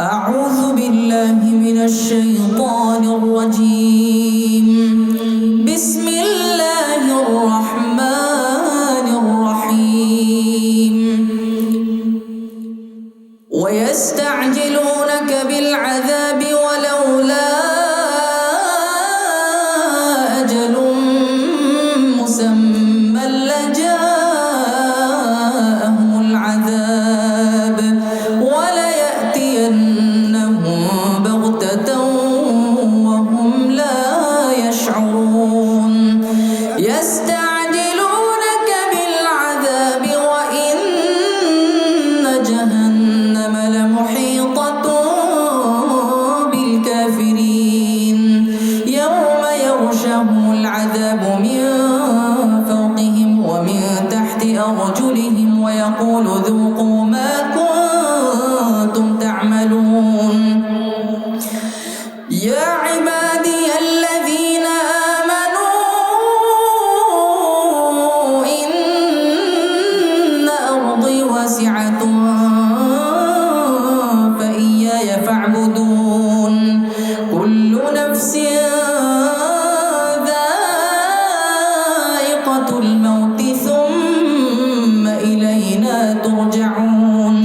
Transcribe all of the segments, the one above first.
أعوذ بالله من الشيطان الرجيم. بسم الله الرحمن الرحيم. ويستعجلونك بالعذاب ولولا أجل مسمى لجاءهم العذاب وليأتينهم بغتة وهم لا يشعرون. يستعجلونك بالعذاب وإن جهنم لمحيطة بالكافرين. يوم يغشاهم العذاب من فوقهم ومن تحت أرجلهم ويقول ذوقوا ما كنتم تعملون. يا عبادي الذين آمنوا إن أرضي واسعة فإياي فاعبدون. كل نفس ذائقة الموت ثم إلينا ترجعون.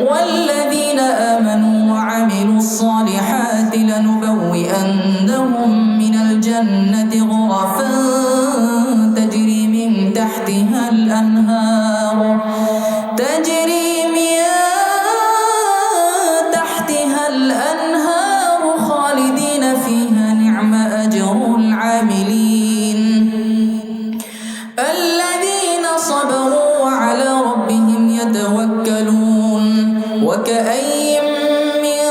والذين آمنوا وعملوا الصالحات لنبوئنهم من الجنة غرفا تجري من تحتها الأنهار خالدين فيها. نعم أجر العاملين. الذين صبروا وعلى ربهم يتوكلون. وكأي من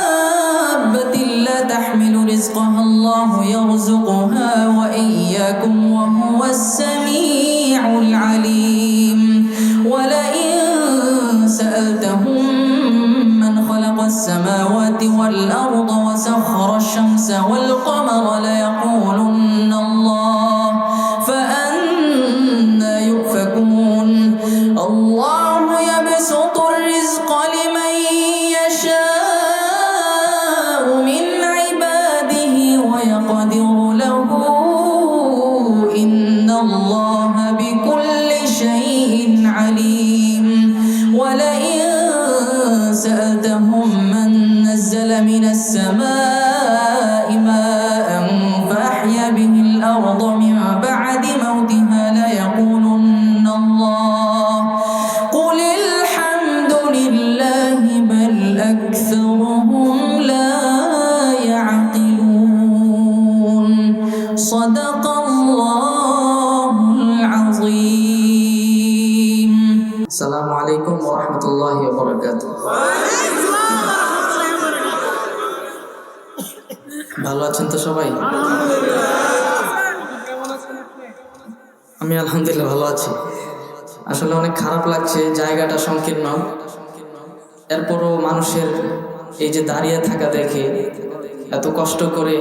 دابة لا تحمل رزقها الله يرزقها وإياكم وهو السميع العليم. ولئن سألتهم من خلق السماوات والأرض وسخر الشمس والقمر ليقولن الله فأنى يؤفكون. الله يبسط الرزق لمن يشاء من عباده ويقدر له إن الله بكل شيء عليم. ولئن سألتهم من نزل من السماء ماء فأحيا به الأرض من بعد موتها ليقولن الله. قل الحمد لله بل أكثرهم لا يعقلون. صدق الله العظيم. السلام عليكم ورحمة الله وبركاته. ভালো আছেন তো সবাই? আমি আলহামদুলিল্লাহ ভালো আছি। আসলে অনেক খারাপ লাগছে, জায়গাটা সংকীর্ণ, এরপরও মানুষের এই যে দাঁড়িয়ে থাকা দেখে এত কষ্ট করে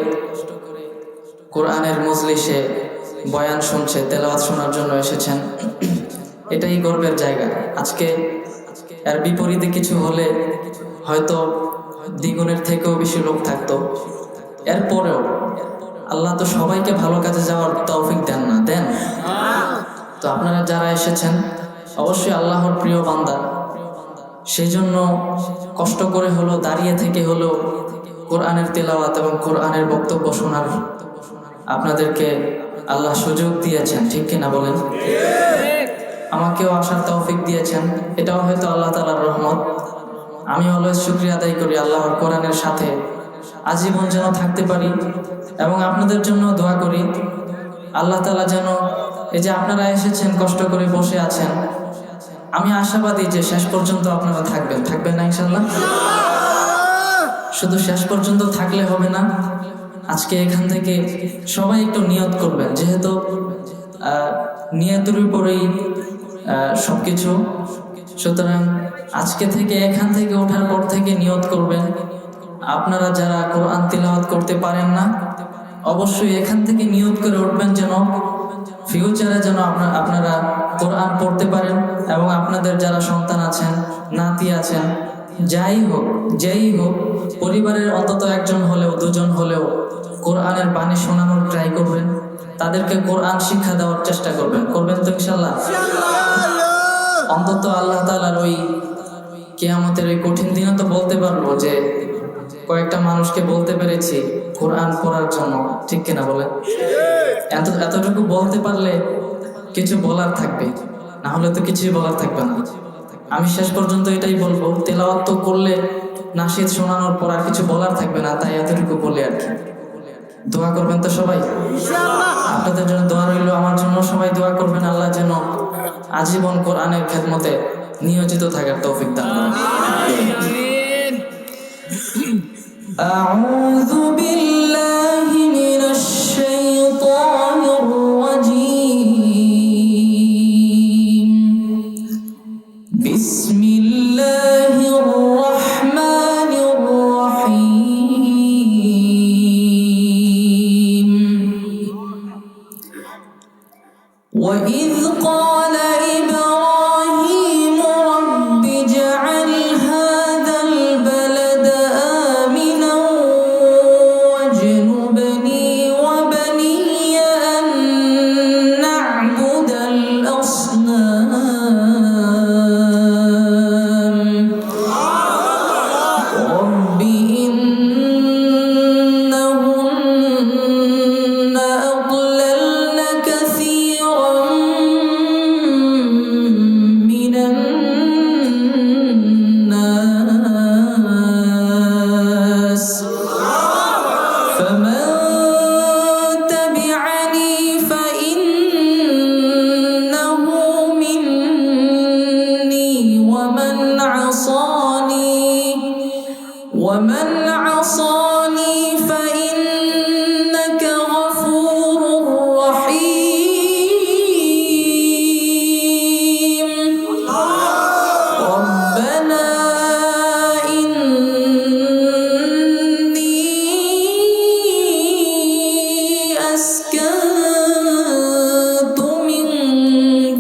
কোরআনের মজলিসে বয়ান শুনছে, তেলাওয়াত শোনার জন্য এসেছেন, এটাই গর্বের জায়গা। আজকে এর বিপরীতে কিছু হলে হয়তো দ্বিগুণের থেকেও বেশি লোক থাকতো। এরপরেও আল্লাহ তো সবাইকে ভালো কাজে যাওয়ার তৌফিক দেন না, দেন? তো আপনারা যারা এসেছেন অবশ্যই আল্লাহর প্রিয় বান্দা, সেই জন্য কষ্ট করে হলো, দাঁড়িয়ে থেকে হলো কোরআনের তেলাওয়াত এবং কোরআনের বক্তব্য শোনার আপনাদেরকে আল্লাহ সুযোগ দিয়েছেন, ঠিক কিনা বলেন? আমাকেও আসার তৌফিক দিয়েছেন, এটাও হয়তো আল্লাহ তাআলার রহমত। আমি অলওয়েজ শুকরিয়া আদায় করি আল্লাহর কোরআনের সাথে আজীবন যেন থাকতে পারি, এবং আপনাদের জন্য দোয়া করি আল্লাহ তাআলা যেন এই যে আপনারা এসেছেন, কষ্ট করে বসে আছেন, আমি আশাবাদী যে শেষ পর্যন্ত আপনারা থাকবেন না ইনশাআল্লাহ। শুধু শেষ পর্যন্ত থাকলে হবে না, আজকে এখান থেকে সবাই একটু নিয়ত করবেন, যেহেতু নিয়তের উপরেই সবকিছু। সুতরাং আজকে থেকে এখান থেকে ওঠার পর থেকে নিয়ত করবেন। আপনারা যারা কোরআন তিলাওয়াত করতে পারেন না, অবশ্যই এখান থেকে নিয়ত করে উঠবেন যেন ফিউচারে যেন আপনারা কোরআন পড়তে পারেন এবং আপনাদের যারা সন্তান আছেন, নাতি আছেন, যেই হোক পরিবারের অন্তত একজন হলেও, দুজন হলেও কোরআনের বাণী শোনানোর ট্রাই করবেন, তাদেরকে কোরআন শিক্ষা দেওয়ার চেষ্টা করবেন তো ইনশাল্লাহ। অন্তত আল্লাহ তাআলার ওই কিয়ামতের ওই কঠিন দিনে তো বলতে পারবো যে কয়েকটা মানুষকে বলতে পেরেছি কোরআন পড়ার জন্য, ঠিক কিনা বলেন? এতটুকু বলতে পারলে কিছু বলার থাকবে, না হলে তো কিছুই বলার থাকবে না। আমি শেষ পর্যন্ত এটাই বলবো, তেলাওয়াত তো করলে, নাশিদ শোনানোর পর আর কিছু বলার থাকবে না, তাই এতটুকু বলে আর কি। দোয়া করবেন তো সবাই? আপনাদের জন্য দোয়া রইল, আমার জন্য সবাই দোয়া করবেন, আল্লাহ যেন আজীবন কোরআনের খেদমতে নিয়োজিত থাকার তৌফিক দান করেন। আউযু বিল্লাহি মিনাশ শাইতানির রাজীম। বিসমিল্লাহির রাহমানির রাহিম। وإذ قال إبراهيم رب اجعل هذا البلد آمنا واجنبني وبني أن نعبد الأصنام رب إنهن أضللن كثيرا من الناس فمن تبعني فإنه مني ومن عصاني فإنك غفور رحيم ربنا إني أسكنت من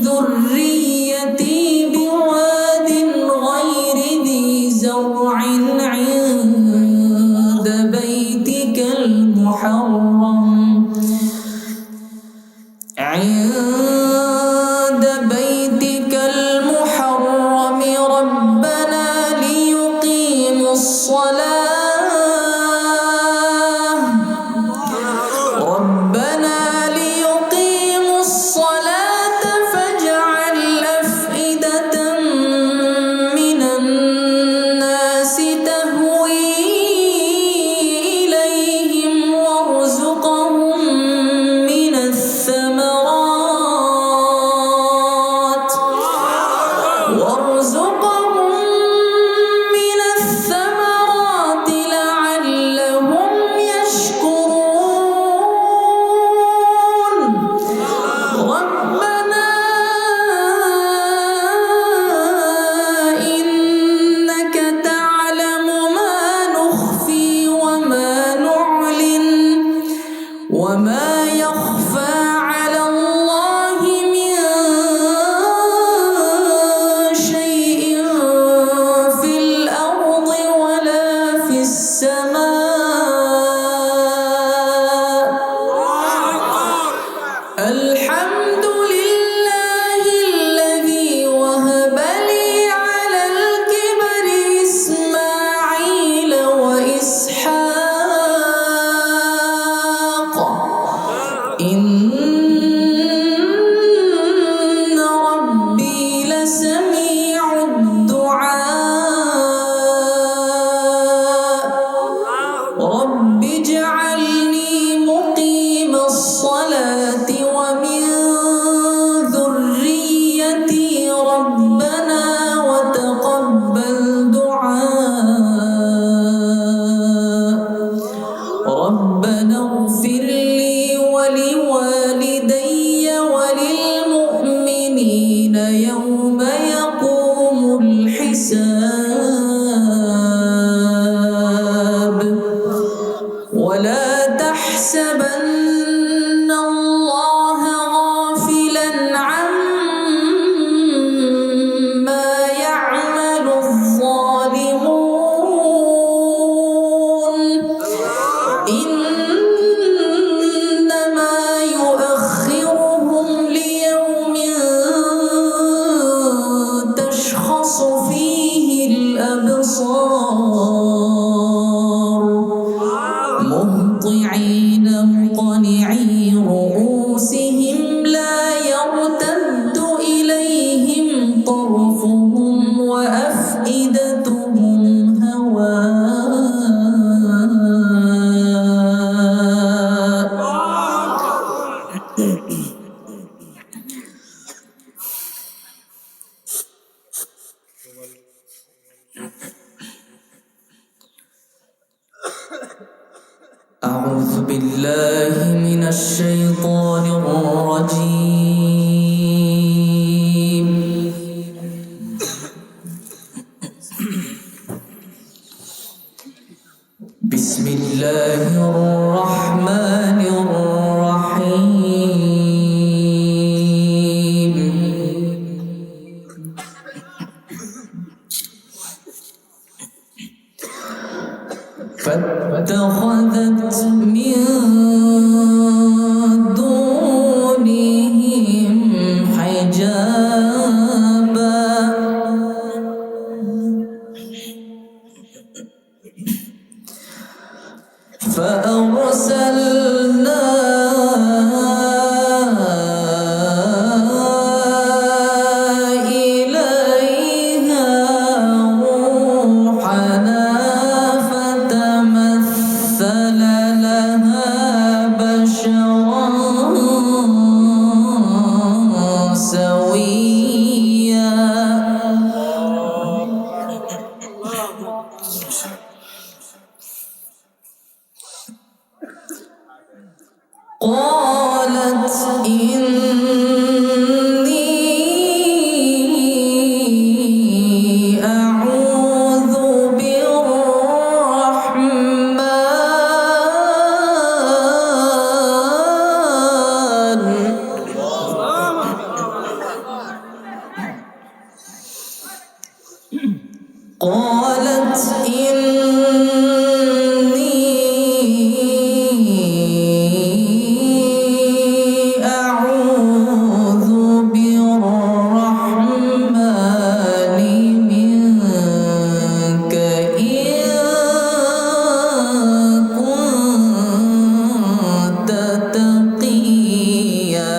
ذريتي بواد غير ذي زرع عند بيتك المحرم ربنا ليقيموا الصلاة فاجعل أفئدة من الناس تهوي إليهم وارزقهم من الثمرات الأبصار مهطعين مقنعي رؤوسهم لا يرتد إليهم طرفهم وأفئدتهم أعوذ بالله من الشيطان الرجيم. بسم الله الرحمن الرحيم. فاتخذت من دونهم حجابا فأرسلنا إليها روحنا فتمثل لها بشرا سويا. قالت إني أعوذ بالرحمن منك إن كنت تقيا.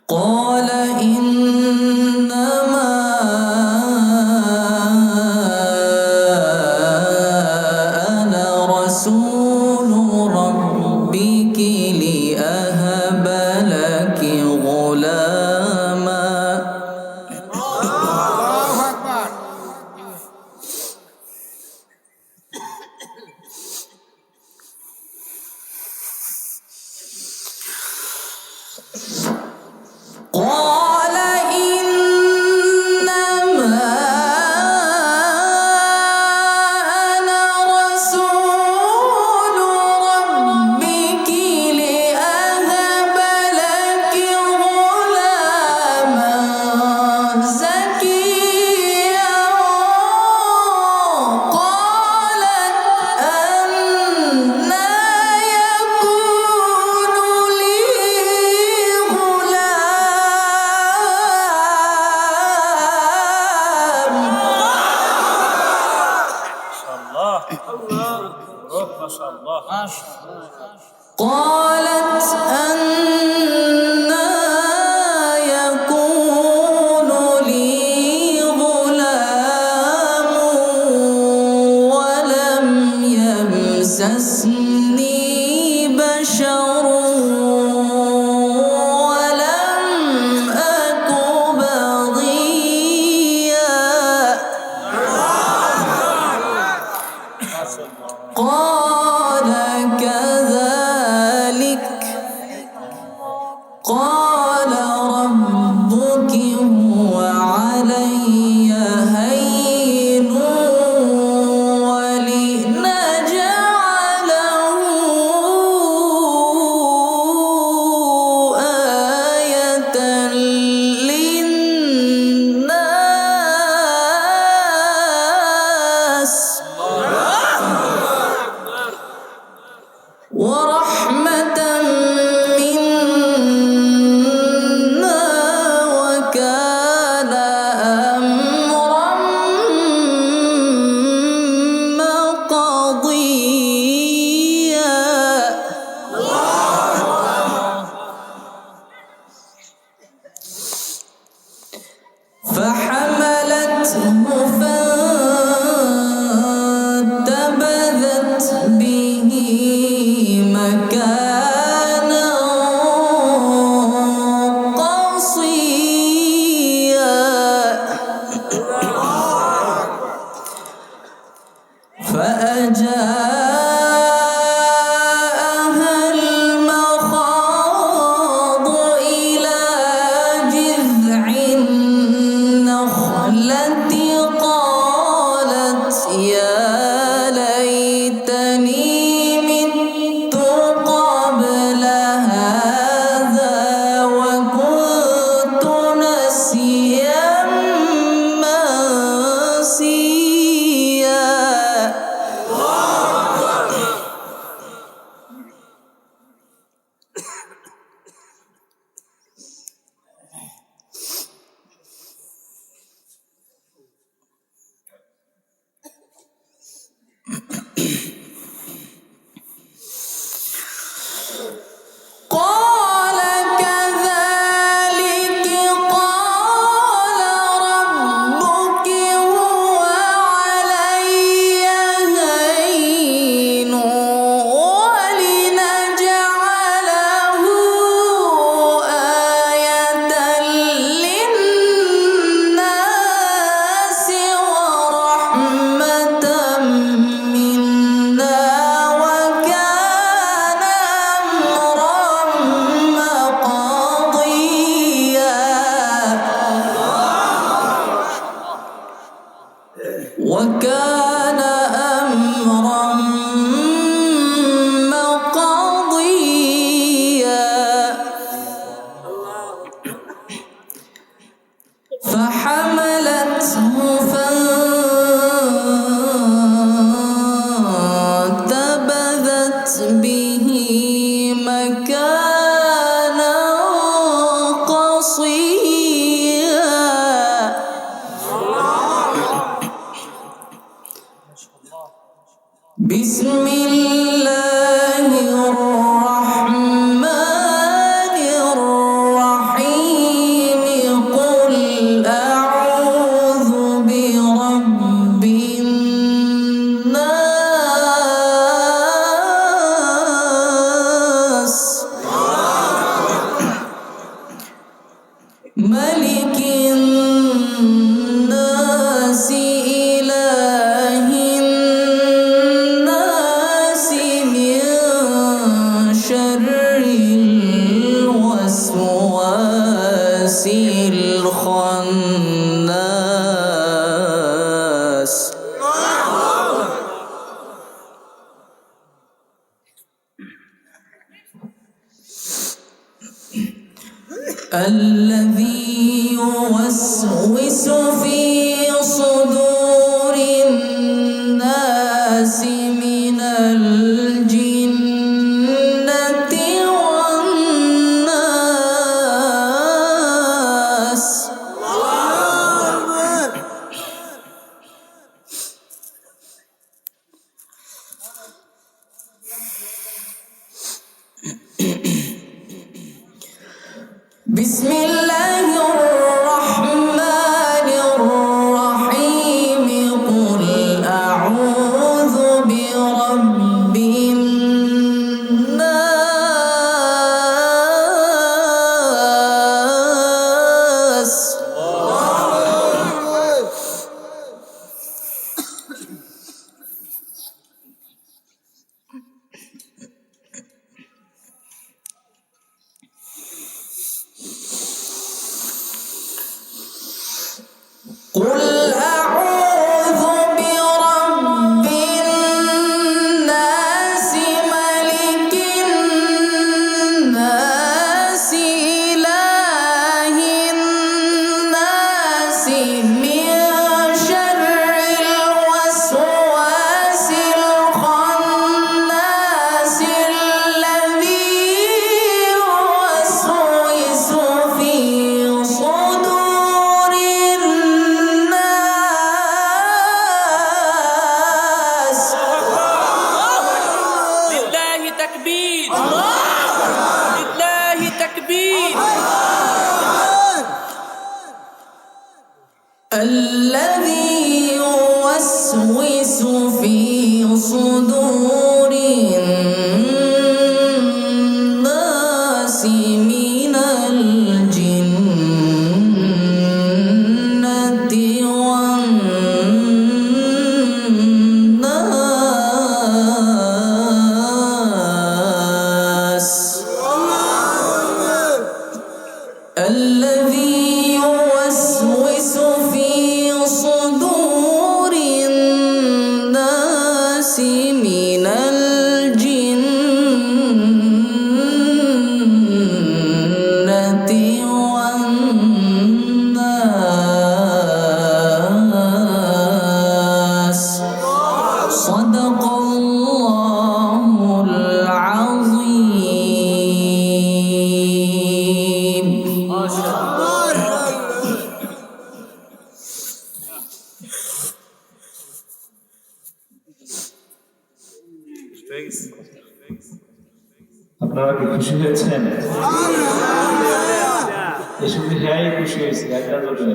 قال إنما أنا رسول ربك لأهب لك غلاما. قال إنما أنا رسول ربك لأهب لك غلاما زكيا. قالت أنى يكون لي ما شاء الله. قالت أنى يكون لي غلام ولم يمسسني بشر ولم أك بغيا. قال كذلك قال ربك هو علي هين ولنجعله آية للناس ورحمة منا وكان أمرا مقضيا. فحملته فانتبذت به مكانا قصيا. فأجاءها المخاض إلى جذع النخلة قالت يا ليتني مت قبل الذي يوسوس في صدور الناس من الجنة والناس. بسم الله الرحمن الرحيم. قل أعوذ برب الناس. قل أعوذ برب الناس ملك الناس إله الناس من شر الوسواس الخناس الذي يوسوس في صدور الناس. لله تكبير. لله تكبير. الذي يوسوس في صدور الناس من الجنة والناس. الذي يوسوس في صدور الناس من الجنة والناس. صدق الله العظيم. ما شاء الله. আপনারা কি খুশি হয়েছেন? এই শুনে হ্যাঁ খুশি হয়েছে, একটা জন্য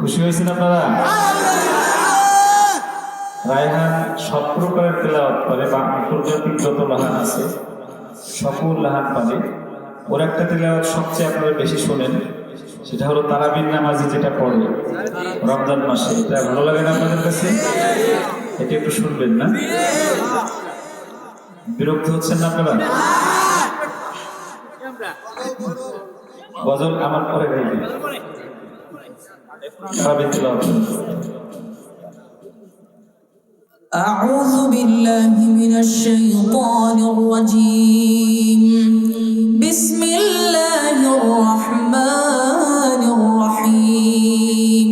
খুশি হয়েছেন আপনারা? রায়হান সব প্রকারের তেলাওয়াত করে বা আন্তর্জাতিক যত লাহান আছে সকল লাহান পারে। ওর একটা তেলাওয়াত সবচেয়ে আপনারা বেশি শোনেন, সেটা হলো তারাবির নামাজে যেটা পড়ে রমজান মাসে। এটা ভালো লাগে না আপনাদের কাছে? এটা একটু শুনবেন না? বিরক্ত হচ্ছেন না আপনারা? গজল আমার পরে গাইবে তারাবির তেলাওয়াত। أعوذ بالله من الشيطان الرجيم. بسم الله الرحمن الرحيم.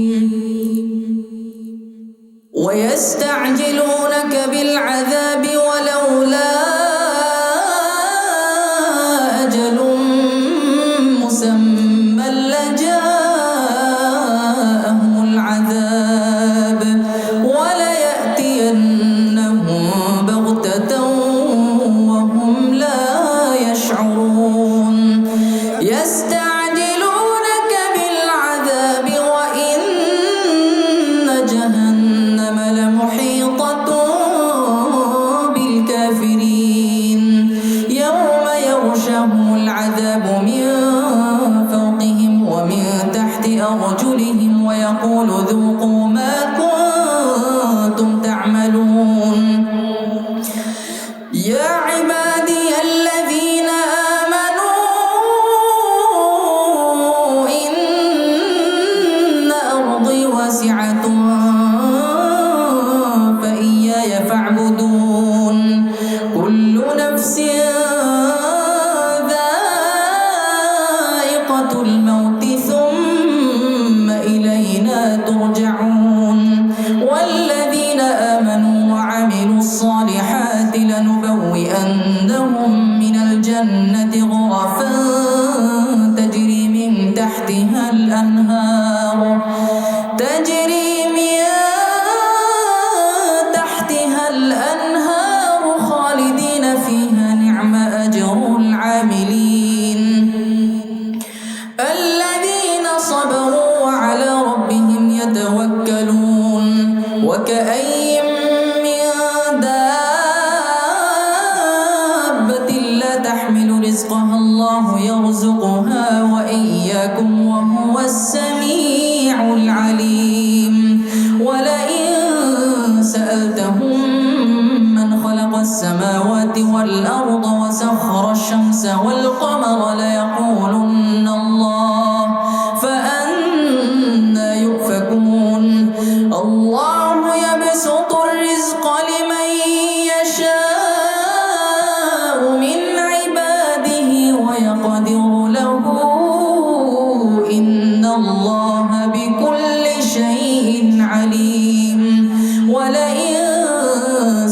ويستعجلونك بالعذاب ولولا أجل مسمى لجاءهم العذاب وليأتينهم بغتة وهم لا يشعرون. يستعجلونك بالعذاب وإن جهنم لمحيطة بالكافرين. يوم يغشهم العذاب من فوقهم ومن تحت أرجلهم ويقول ذوقوا ما كنتم تعملون. يا عبادي الذين آمنوا إن أرضي واسعة فإياي فاعبدون. كل نفس ذائقة لأنهم من الجنة غرفا تجري من تحتها الأنهار خالدين فيها نعم أجر العاملين الذين صبروا وعلى ربهم يتوكلون وكأي من دابة لا تحمل رزقها الله يرزقها وإياكم وهو السميع العليم ولئن سألتهم من خلق السماوات والأرض وسخر الشمس والقمر ليقولن الله فأنى يؤفكون الله يبسط الرزق لمن يشاء من عباده ويقدر له إن الله بكل شيء عليم ولئن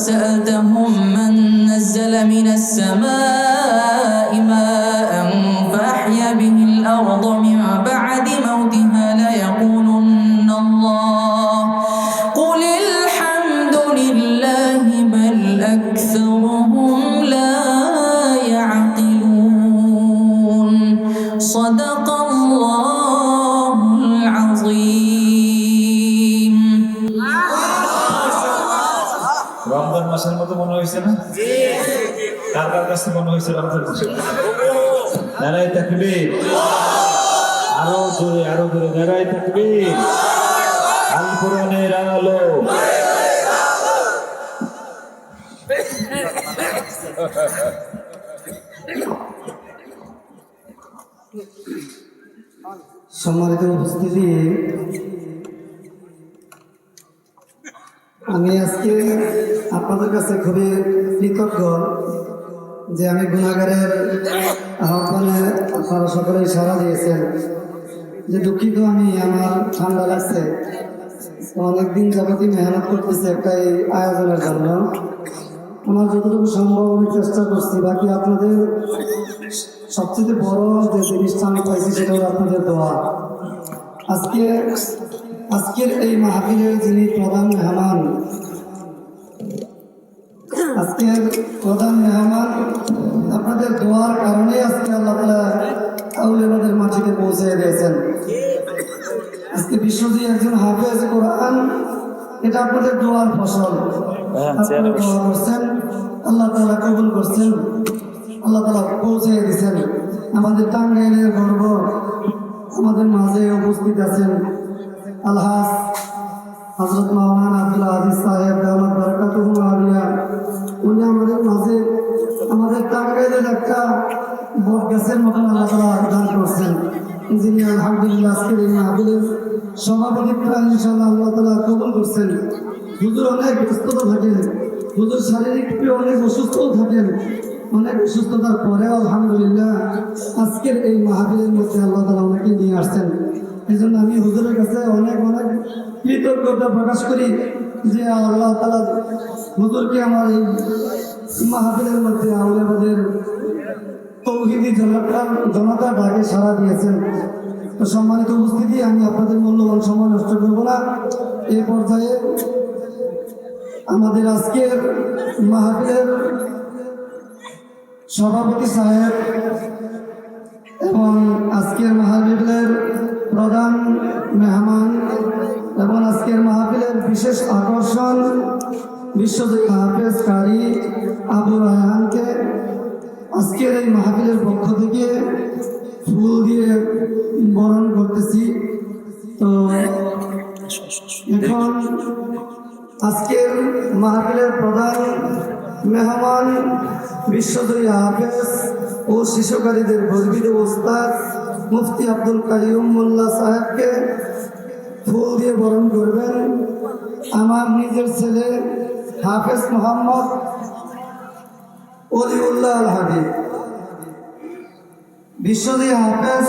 سألتهم من نزل من السماء ماء فأحيا به الأرض من بعد موتها ليقولن الله قل الحمد لله بل أكثرهم لا يعقلون صدق الله العظيم রমজান মাসের মতো মনে হয়েছে না? কার কার কাছে মনে হয়েছে রমজান মাসের? নারায়ে তাকবীর, আরো জোরে নারায়ে তাকবীর। আল কোরআনের আলো, সম্মানিত উপস্থিতি, আমি আজকে আপনাদের কাছে খুবই কৃতজ্ঞ যে আমি গুনাহগারের আহ্বানে আপনারা সকলেই সাড়া দিয়েছেন। যে দুঃখিত আমি, আমার ঠান্ডা লাগছে, অনেকদিন যাবতীয় মেহনত করতেছি একটা এই আয়োজনের জন্য। আমার যতটুকু সম্ভব আমি চেষ্টা করছি। বাকি আপনাদের সবচেয়ে বড় যে জিনিসটা আমি পাইছি সেটা হলো আপনাদের দোয়া। আজকের এই মাহফিলের যিনি প্রধান মেহমান, আপনাদের দোয়ার কারণে আজকে আল্লাহ তাআলা আউলিয়াদের মাটিতে পৌঁছে দিয়েছেন। আজকে বিশ্বজি একজন হাফেজ কোরআন, এটা আপনাদের দোয়ার ফসল। আপনারা দোয়া করছেন, আল্লাহ তাআলা কবুল করছেন, আল্লাহ তাআলা পৌঁছে দিয়েছেন। আমাদের টাঙ্গাইলের গর্ব আমাদের মাঝে উপস্থিত আছেন আলহাজ হযরত মাওলানা আব্দুল আজিজ সাহেব দামাত বারাকাতুহু আলিয়া। উনি আমাদের মাঝে আমাদের টাঙ্গাইলের একটা বট গাছের মতন আল্লাহ তাআলা দান করছেন, যিনি আলহামদুলিল্লাহ আজকের এই মাহফিলের সভাপতিত্ব ইনশাআল্লাহ আল্লাহ তাআলা কবুল করছেন। হুজুর অনেক ব্যস্ততা থাকেন, হুজুর শারীরিকভাবে অনেক অসুস্থও থাকেন, অনেক অসুস্থতার পরেও আলহামদুলিল্লাহ আজকের এই মাহফিলের মধ্যে আল্লাহ তাআলা অনেকে নিয়ে আসছেন। এই জন্য আমি হুজুরের কাছে অনেক কৃতজ্ঞতা প্রকাশ করি যে আল্লাহ তাআলা হুজুরকে আমার এই মাহফিলের মধ্যে আউলিয়াদের তৌহিদি জনতা ডাকে সাড়া দিয়েছেন। তো সম্মানিত উপস্থিতি, আমি আপনাদের মূল্যবান সময় নষ্ট করব না। এই পর্যায়ে আমাদের আজকের মাহফিলের সভাপতি সাহেব এবং আজকের মাহফিলের প্রধান মেহমান এবং আজকের মাহফিলের বিশেষ আকর্ষণ বিশ্বজয়ী হাফেজ কারি আবু রায়হানকে আজকের এই মাহফিলের পক্ষ থেকে ফুল দিয়ে বরণ করতেছি। তো এখন আজকের মাহফিলের প্রধান মেহমান বিশ্বজয়ী হাফেজ ও শিশুকারীদের গর্বিত ওস্তাদ মুফতি আব্দুল কাইয়ুম মোল্লা সাহেবকে ফুল দিয়ে বরণ করবেন আমার নিজের ছেলে হাফেজ মোহাম্মদ ওলিউল্লাহ আল হাবিব। বিশ্বজয়ী হাফেজ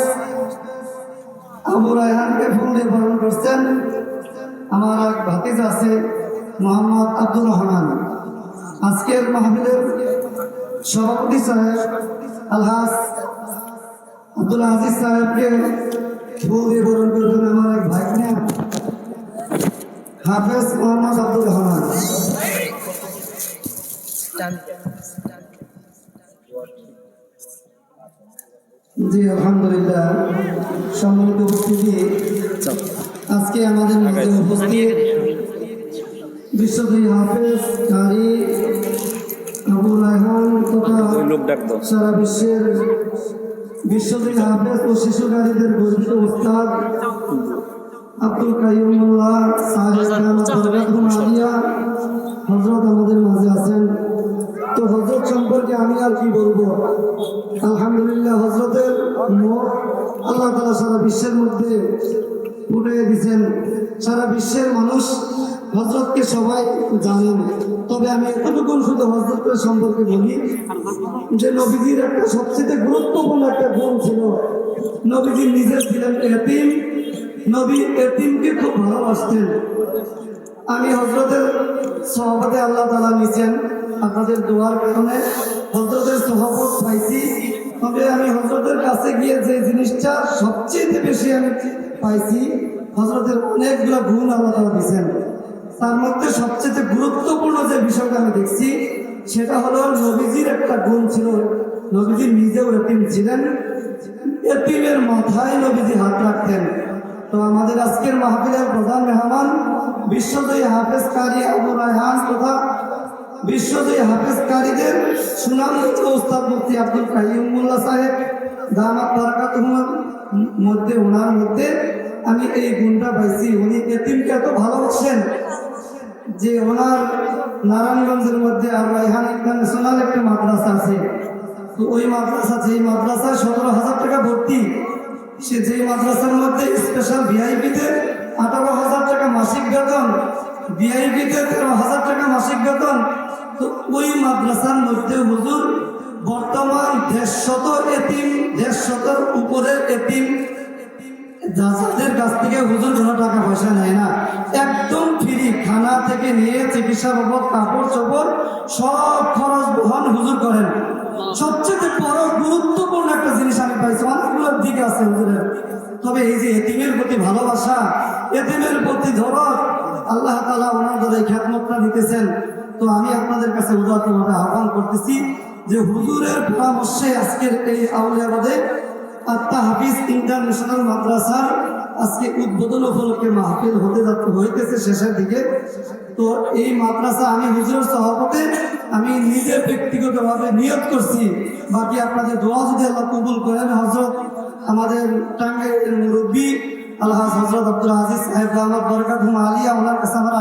আবু রায়হানকে ফুল দিয়ে বরণ করছেন আমার এক ভাতিজা আছে মোহাম্মদ আব্দুর রহমান। আজকের মাহফিলের সভাপতি সাহেব আলহাজ আব্দুল আজিজ সাহেবকে ফুল দিয়ে বরণ করবেন আমার এক ভাগ্নে হাফেজ মোহাম্মদ আব্দুল রহমান। জি আলহামদুলিল্লাহ, সম্মানিত উপস্থিতি, আজকে আমাদের মধ্যে উপস্থিত বিশ্বজয়ী হাফেজ কারি আবু রায়হান তথা সারা বিশ্বের বিশ্বজয়ী হাফেজ ও শিশু কারীদের গর্বিত উস্তাদ আব্দুল কাইয়ুমুল্লাহ সাহেব আলিয়া হযরত আমাদের মাঝে আছেন। তো হযরত সম্পর্কে আমি আর কি বলবো, আলহামদুলিল্লাহ হযরতের মুখ আল্লাহ তাআলা সারা বিশ্বের মধ্যে ফুটিয়ে দিয়েছেন। সারা বিশ্বের মানুষ হযরতকে সবাই জানেন, তবে আমি এতটুকু শুধু হযরতের সম্পর্কে বলি যে নবীজির একটা সবচেয়ে গুরুত্বপূর্ণ একটা গুণ ছিল, নবীজি নিজে ছিলেন এতিম, নবী এতিমকে খুব ভালোবাসতেন। আমি হযরতের সহবতে আল্লাহ তাআলা নিয়েছেন, আপনাদের দোয়ার কারণে হযরতের সহবত পাইছি। তবে আমি হযরতের কাছে গিয়ে যে জিনিসটা সবচেয়ে বেশি আমি পাইছি, হযরতের অনেকগুলো গুণ আল্লাহ তাআলা দিয়েছেন। তার মধ্যে সবচেয়ে গুরুত্বপূর্ণ যে বিষয়টা আমি দেখছি সেটা হলো নবীজির একটা গুণ ছিল, নবীজি নিজেও এতিম ছিলেন, এতিমের মাথায় নবীজি হাত রাখতেন। তো আমাদের আজকের মাহফিলের প্রধান মেহমান বিশ্বজয়ী হাফেজ কারি আবু রায়হান তথা বিশ্বজয়ী হাফেজ কারীদের সুনামধন্য উস্তাদ মুফতি আব্দুল কাইয়ুমুল্লাহ সাহেব দামাত বারাকাতুহুর মধ্যে, ওনার মধ্যে আমি এই গুণটা পাইছি। উনি এতিমকে এত ভালোবাসেন যে ওনার নারায়ণগঞ্জের মধ্যে আর রায়হান ইন্টারন্যাশনাল একটা মাদ্রাসা আছে। তো ওই মাদ্রাসা, যেই মাদ্রাসায় 17,000 টাকা ভর্তি, সে যেই মাদ্রাসার মধ্যে স্পেশাল ভিআইপিতে 18,000 টাকা মাসিক বেতন, ভিআইপিতে 13,000 টাকা মাসিক বেতন। তো ওই মাদ্রাসার মধ্যে হুজুর বর্তমান 150 এতিম, 150 উপরের এতিম যাদের কাছ থেকে হুজুর কোনো টাকা পয়সা নেয় না, একদম ফ্রি, খানা থেকে নিয়ে চিকিৎসা বাবদ, কাপড় চোপড় সব খরচ বহন হুজুর করেন। সবচেয়ে বড় গুরুত্বপূর্ণ একটা জিনিস আমি পাইছি, অনেকগুলো দিক আছে হুজুরের, তবে এই যে এতিমের প্রতি ভালোবাসা, এতিমের প্রতি ধরত, আল্লাহ তাআলা ওনার দ্বারা এই খ্যাতমতটা দিতেছেন। তো আমি আপনাদের কাছে উদারভাবে আহ্বান করতেছি যে হুজুরের পরামর্শে আজকের এই আউলিয়াবাদে আত্মা হাফিজ ইন্টারন্যাশনাল মাদ্রাসার আজকে উদ্বোধন উপলক্ষে মাহফিল হইতেছে শেষের দিকে। তো এই মাদ্রাসা আমি হুজুরের সভাপতি, আমি নিজে ব্যক্তিগতভাবে নিয়ত করছি, বাকি আপনাদের দোয়া যদি আল্লাহ কবুল করেন, হযরত আমাদের টাঙ্গাইলের মুরব্বী আলহাজ হযরত আব্দুল আজিজ সাহেব দামাত বারাকাতুহু আলিয়া, ওনার কাছে আমার